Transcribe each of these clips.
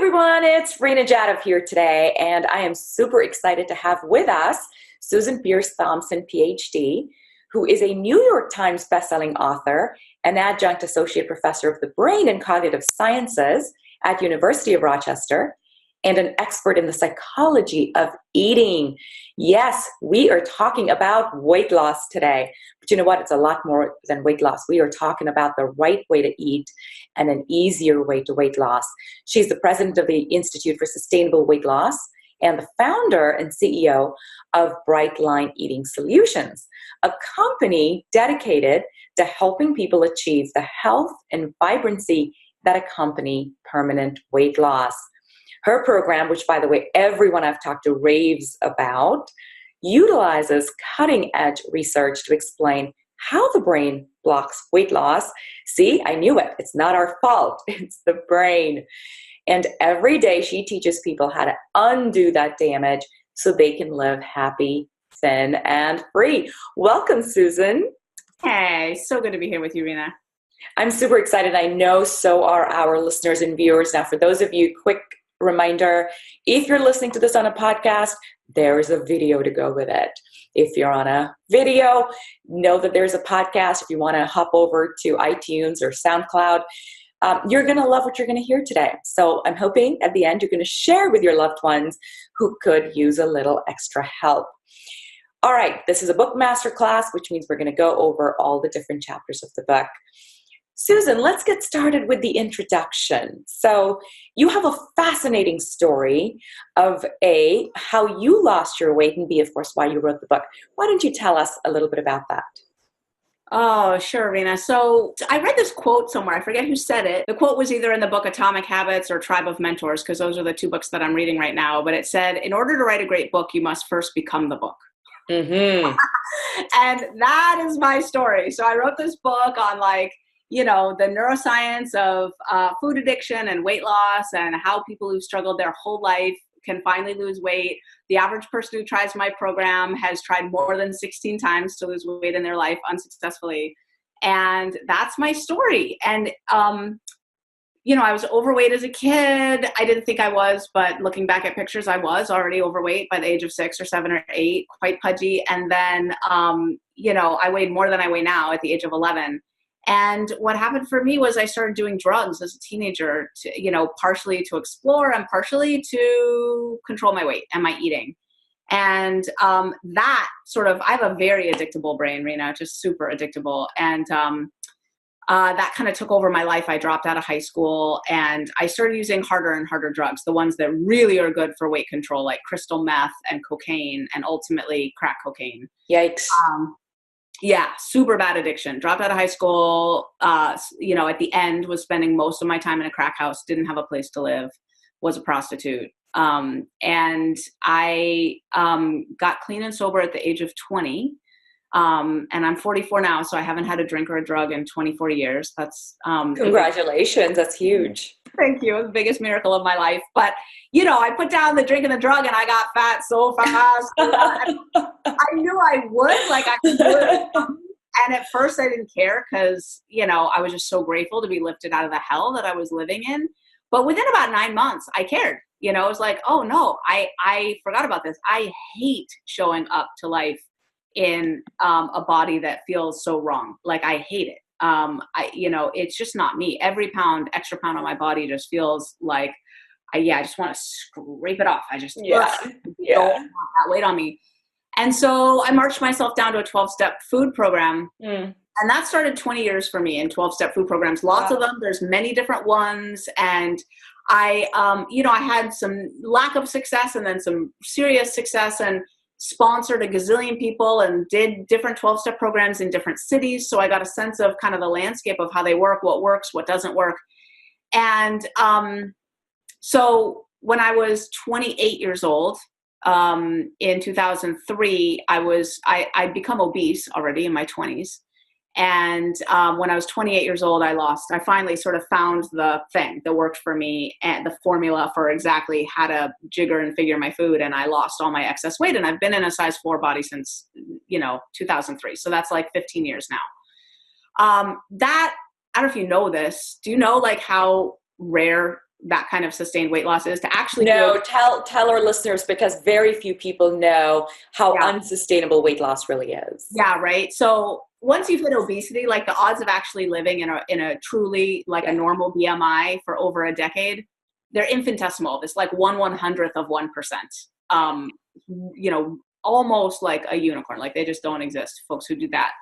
everyone, it's Rena Jadov here today, and I am super excited to have with us Susan Peirce Thompson, PhD, who is a New York Times bestselling author, an adjunct associate professor of the brain and cognitive sciences at University of Rochester, and an expert in the psychology of eating. Yes, we are talking about weight loss today. But you know what? It's a lot more than weight loss. We are talking about the right way to eat and an easier way to weight loss. She's the president of the Institute for Sustainable Weight Loss and the founder and CEO of Bright Line Eating Solutions, a company dedicated to helping people achieve the health and vibrancy that accompany permanent weight loss. Her program, which by the way, everyone I've talked to raves about, utilizes cutting-edge research to explain how the brain blocks weight loss. See, I knew it. It's not our fault. It's the brain. And every day she teaches people how to undo that damage so they can live happy, thin, and free. Welcome, Susan. Hey, so good to be here with you, Rena. I'm super excited. I know so are our listeners and viewers. Now, for those of you, quick reminder, if you're listening to this on a podcast, there is a video to go with it. If you're on a video, know that there's a podcast. If you want to hop over to iTunes or SoundCloud, you're going to love what you're going to hear today. So I'm hoping at the end you're going to share with your loved ones who could use a little extra help. All right, this is a book masterclass, which means we're going to go over all the different chapters of the book. Susan, let's get started with the introduction. So you have a fascinating story of how you lost your weight, and B, of course, why you wrote the book. Why don't you tell us a little bit about that? Oh, sure, Rena. So I read this quote somewhere. I forget who said it. The quote was either in the book Atomic Habits or Tribe of Mentors, because those are the two books that I'm reading right now. But it said, in order to write a great book, you must first become the book. Mm-hmm. And that is my story. So I wrote this book on the neuroscience of food addiction and weight loss and how people who've struggled their whole life can finally lose weight. The average person who tries my program has tried more than 16 times to lose weight in their life unsuccessfully. And that's my story. And, I was overweight as a kid. I didn't think I was, but looking back at pictures, I was already overweight by the age of 6 or 7 or 8, quite pudgy. And then, I weighed more than I weigh now at the age of 11. And what happened for me was I started doing drugs as a teenager, partially to explore and partially to control my weight and my eating. And I have a very addictable brain, Rena, just super addictable. And that kind of took over my life. I dropped out of high school and I started using harder and harder drugs, the ones that really are good for weight control, like crystal meth and cocaine and ultimately crack cocaine. Yikes. Yeah, super bad addiction. Dropped out of high school, at the end was spending most of my time in a crack house, didn't have a place to live, was a prostitute. And I got clean and sober at the age of 20. And I'm 44 now, so I haven't had a drink or a drug in 24 years. That's congratulations. That's huge. Thank you. The biggest miracle of my life. But, I put down the drink and the drug and I got fat so fast. I knew I would, I could do it. And at first I didn't care because, I was just so grateful to be lifted out of the hell that I was living in. But within about 9 months, I cared. It was like, oh no, I forgot about this. I hate showing up to life in a body that feels so wrong. I hate it. It's just not me. Every extra pound on my body just feels like, I just want to scrape it off. I just don't want that weight on me. And so I marched myself down to a 12-step food program. And that started 20 years for me in 12-step food programs. Lots of them. There's many different ones. And I had some lack of success and then some serious success and sponsored a gazillion people and did different 12-step programs in different cities. So I got a sense of kind of the landscape of how they work, what works, what doesn't work. And so when I was 28 years old, in 2003, I'd become obese already in my 20s. And when I was 28 years old, I finally sort of found the thing that worked for me and the formula for exactly how to jigger and figure my food. And I lost all my excess weight. And I've been in a size 4 body since, 2003. So that's 15 years now. I don't know if you know this. Do you know how rare that kind of sustained weight loss is, to actually No, tell our listeners, because very few people know how unsustainable weight loss really is. Yeah, right. So once you've hit obesity, like the odds of actually living in a truly like a normal BMI for over a decade, they're infinitesimal. It's like 1/100th of 1%. You know, almost like a unicorn. Like they just don't exist, folks who do that.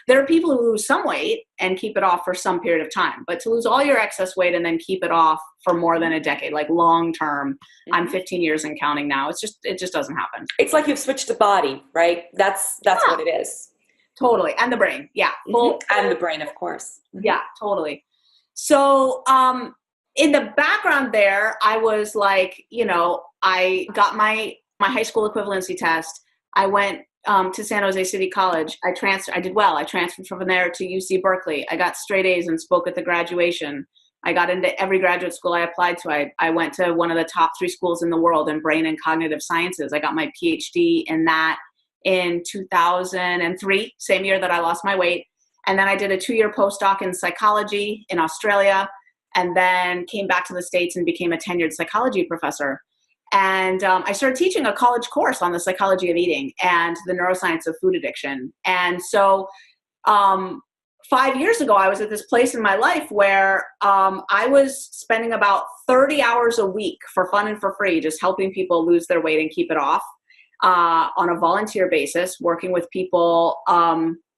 There are people who lose some weight and keep it off for some period of time, but to lose all your excess weight and then keep it off for more than a decade, like long term, I'm 15 years and counting now. It just doesn't happen. It's like you've switched the body, right? That's what it is. Totally. And the brain. Yeah. And the brain, of course. Yeah, totally. So, in the background there, I was like, you know, I got my high school equivalency test. I went to San Jose City College. I did well. I transferred from there to UC Berkeley. I got straight A's and spoke at the graduation. I got into every graduate school I applied to. I went to one of the top 3 schools in the world in brain and cognitive sciences. I got my PhD in that in 2003, same year that I lost my weight. And then I did a 2-year postdoc in psychology in Australia, and then came back to the States and became a tenured psychology professor. And I started teaching a college course on the psychology of eating and the neuroscience of food addiction. And so 5 years ago, I was at this place in my life where I was spending about 30 hours a week for fun and for free, just helping people lose their weight and keep it off on a volunteer basis, working with people,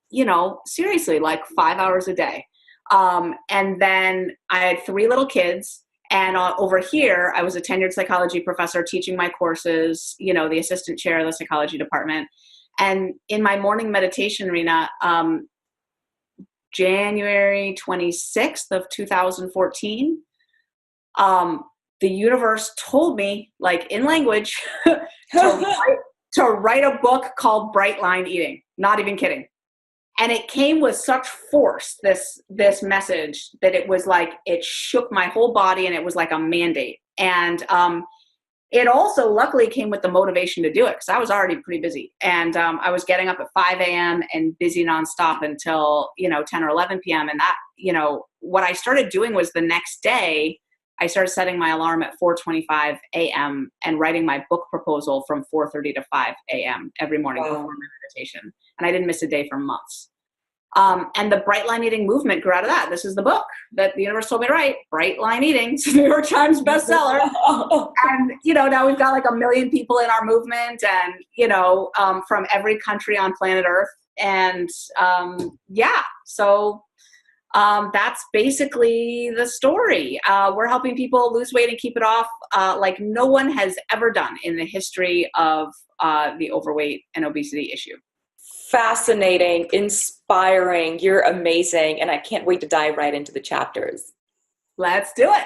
you know, seriously, like 5 hours a day. And then I had 3 little kids. And over here, I was a tenured psychology professor teaching my courses, you know, the assistant chair of the psychology department. And in my morning meditation arena, January 26th of 2014, the universe told me, like in language, to write a book called Bright Line Eating. Not even kidding. And it came with such force, this message, that it was like, it shook my whole body, and it was like a mandate. And it also luckily came with the motivation to do it, because I was already pretty busy. And I was getting up at 5 a.m. and busy nonstop until, you know, 10 or 11 p.m. And that, you know, what I started doing was the next day, I started setting my alarm at 4:25 a.m. and writing my book proposal from 4:30 to 5 a.m. every morning before my meditation. And I didn't miss a day for months. And the Bright Line Eating movement grew out of that. This is the book that the universe told me to write, Bright Line Eating. It's a New York Times bestseller. And, you know, now we've got like 1 million people in our movement, and, you know, from every country on planet Earth. And so that's basically the story. We're helping people lose weight and keep it off like no one has ever done in the history of the overweight and obesity issue. Fascinating, inspiring. You're amazing. And I can't wait to dive right into the chapters. Let's do it.